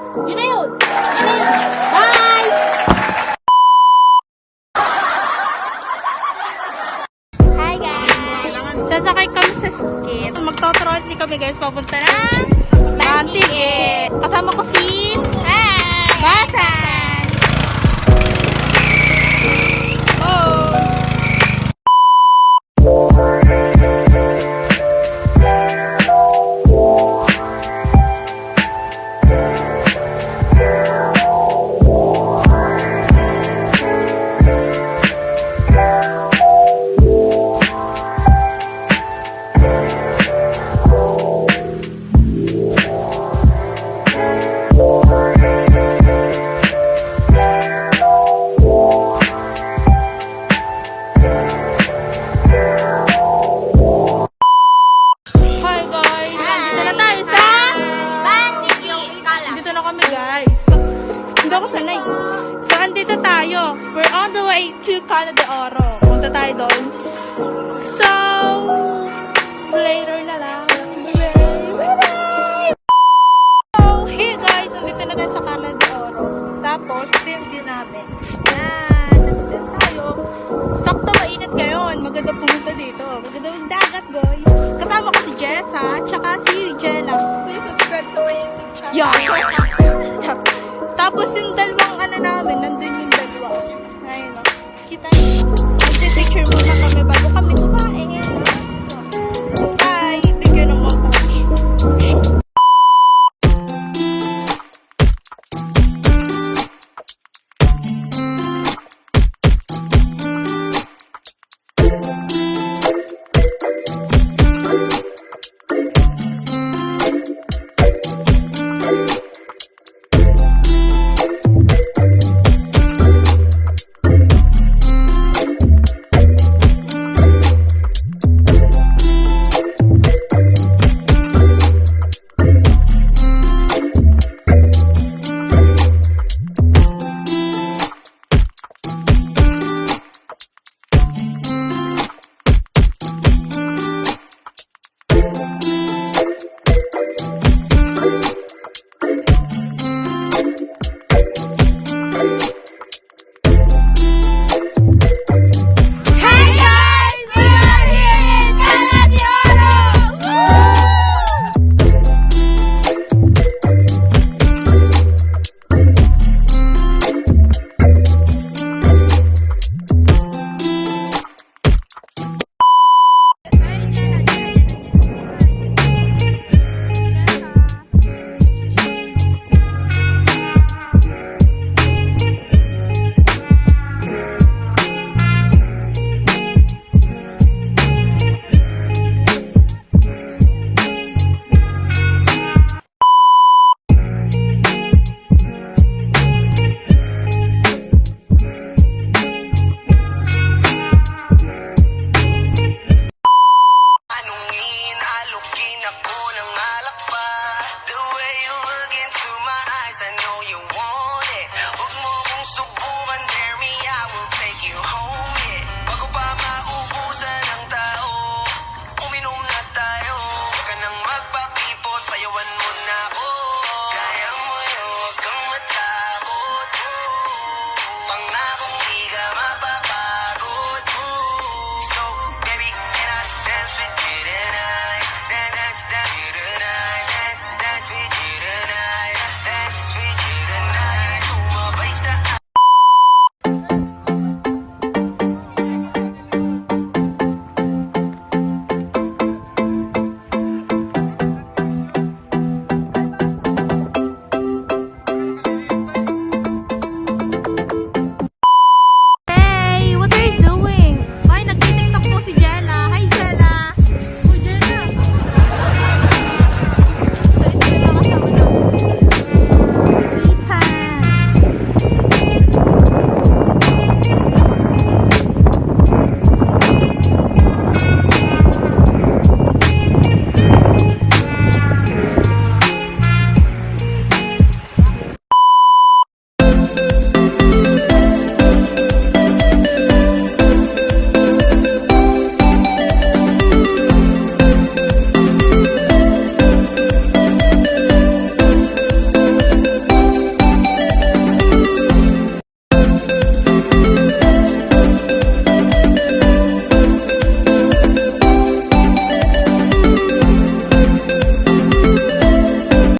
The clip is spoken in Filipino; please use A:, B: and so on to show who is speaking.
A: Yun na yun. Bye! Hi guys! Sasakay kami sa skip. Magtotrolley kami guys. Papunta na Antique. Kasama ko si Basan. Oh! Dito tayo. We're on the way to Cala de Oro. Punta tayo doon. So, later na lang. Bye-bye! So, hey guys, nandito na tayo sa Cala de Oro. Tapos, ito yung view namin. Yan, nandito tayo. Sakto mainit ngayon. Maganda pumunta dito. Maganda yung dagat, guys. Kasama ko si Jessa, tsaka si Jella. Please subscribe to my YouTube channel. Yeah. Tapos yung dalawang namin, nandun yung dalawa. Ayun o. Kita niyo. Mag-picture muna kami bago kami kumain.